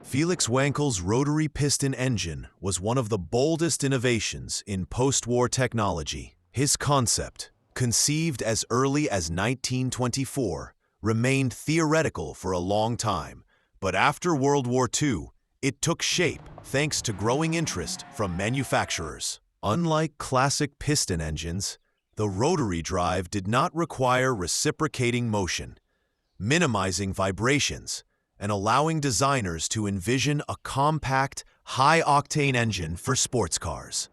Felix Wankel's rotary piston engine was one of the boldest innovations in post-war technology. His concept, conceived as early as 1924, remained theoretical for a long time, but after World War II, it took shape thanks to growing interest from manufacturers. Unlike classic piston engines, the rotary drive did not require reciprocating motion, minimizing vibrations, and allowing designers to envision a compact, high-octane engine for sports cars.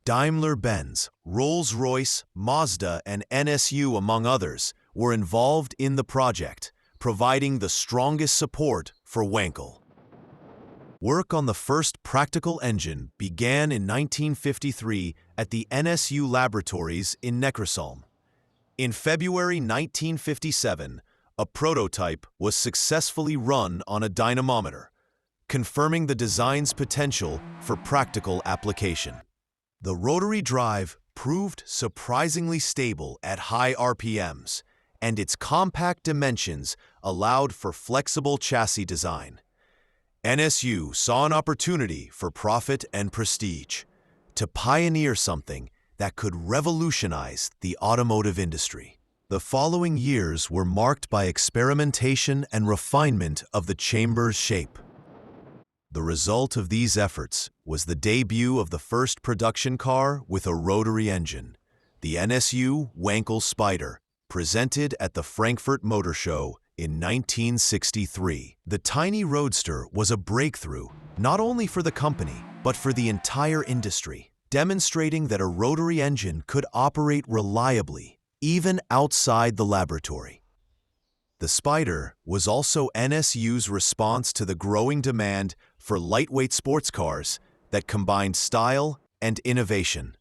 Daimler-Benz, Rolls-Royce, Mazda, and NSU, among others, were involved in the project, providing the strongest support for Wankel. Work on the first practical engine began in 1953 at the NSU laboratories in Neckarsulm. In February 1957, a prototype was successfully run on a dynamometer, confirming the design's potential for practical application. The rotary drive proved surprisingly stable at high RPMs, and its compact dimensions allowed for flexible chassis design. NSU saw an opportunity for profit and prestige, to pioneer something that could revolutionize the automotive industry. The following years were marked by experimentation and refinement of the chamber's shape. The result of these efforts was the debut of the first production car with a rotary engine, the NSU Wankel Spider, presented at the Frankfurt Motor Show in 1963. The tiny roadster was a breakthrough not only for the company, but for the entire industry, demonstrating that a rotary engine could operate reliably, even outside the laboratory. The Spider was also NSU's response to the growing demand for lightweight sports cars that combined style and innovation.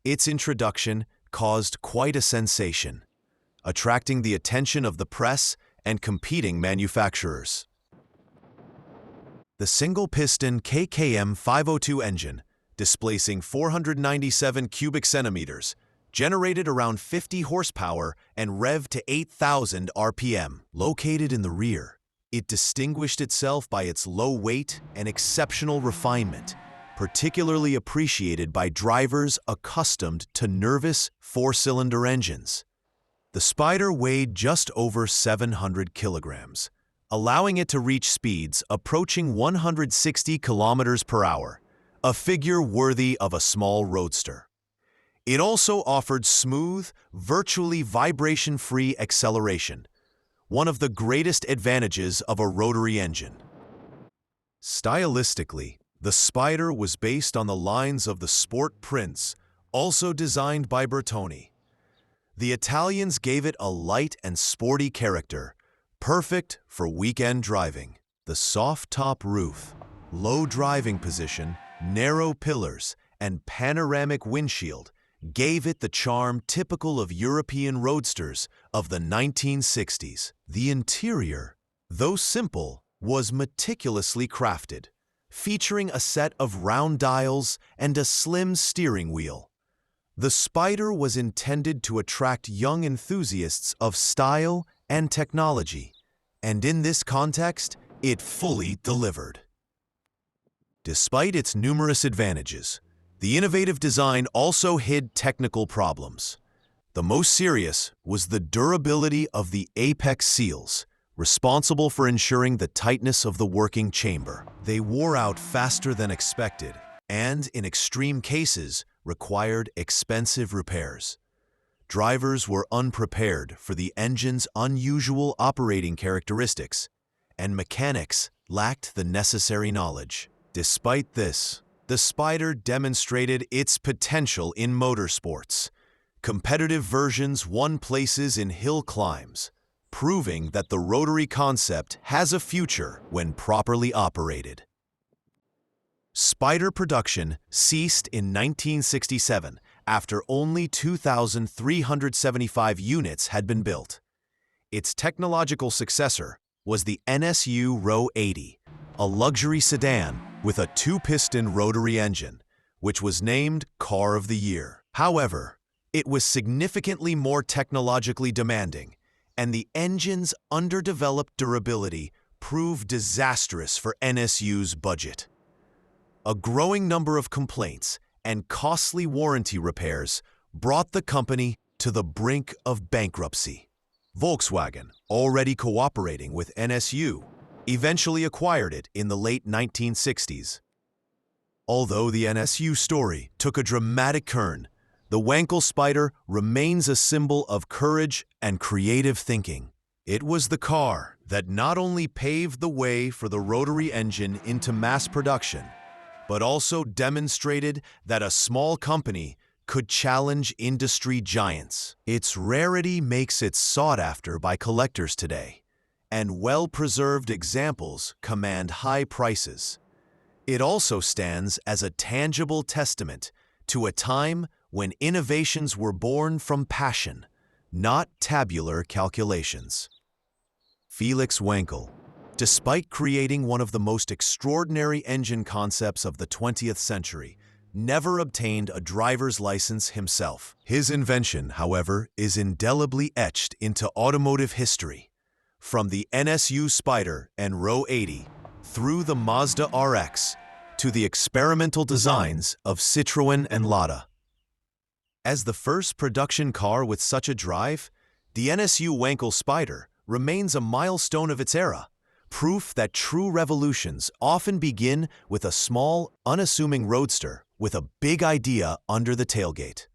Its introduction caused quite a sensation, attracting the attention of the press and competing manufacturers. The single-piston KKM 502 engine, displacing 497 cubic centimeters, generated around 50 horsepower and revved to 8,000 RPM. Located in the rear, it distinguished itself by its low weight and exceptional refinement, particularly appreciated by drivers accustomed to nervous four-cylinder engines. The Spider weighed just over 700 kilograms, allowing it to reach speeds approaching 160 kilometers per hour, a figure worthy of a small roadster. It also offered smooth, virtually vibration-free acceleration, one of the greatest advantages of a rotary engine. Stylistically, the Spider was based on the lines of the Sport Prince, also designed by Bertoni. The Italians gave it a light and sporty character, perfect for weekend driving. The soft top roof, low driving position, narrow pillars, and panoramic windshield gave it the charm typical of European roadsters of the 1960s. The interior, though simple, was meticulously crafted, featuring a set of round dials and a slim steering wheel. The Spider was intended to attract young enthusiasts of style and technology, and in this context, it fully delivered. Despite its numerous advantages, the innovative design also hid technical problems. The most serious was the durability of the apex seals, responsible for ensuring the tightness of the working chamber. They wore out faster than expected, and in extreme cases, required expensive repairs. Drivers were unprepared for the engine's unusual operating characteristics, and mechanics lacked the necessary knowledge. Despite this, the Spider demonstrated its potential in motorsports. Competitive versions won places in hill climbs, proving that the rotary concept has a future when properly operated. Spider production ceased in 1967 after only 2,375 units had been built. Its technological successor was the NSU Row 80, a luxury sedan with a two-piston rotary engine, which was named Car of the Year. However, it was significantly more technologically demanding, and the engine's underdeveloped durability proved disastrous for NSU's budget. A growing number of complaints and costly warranty repairs brought the company to the brink of bankruptcy. Volkswagen, already cooperating with NSU, eventually acquired it in the late 1960s. Although the NSU story took a dramatic turn, the Wankel Spider remains a symbol of courage and creative thinking. It was the car that not only paved the way for the rotary engine into mass production, but also demonstrated that a small company could challenge industry giants. Its rarity makes it sought after by collectors today, and well-preserved examples command high prices. It also stands as a tangible testament to a time when innovations were born from passion, not tabular calculations. Felix Wankel, despite creating one of the most extraordinary engine concepts of the 20th century, never obtained a driver's license himself. His invention, however, is indelibly etched into automotive history. From the NSU Spider and Row 80, through the Mazda RX, to the experimental designs of Citroën and Lada. As the first production car with such a drive, the NSU Wankel Spider remains a milestone of its era, proof that true revolutions often begin with a small, unassuming roadster with a big idea under the tailgate.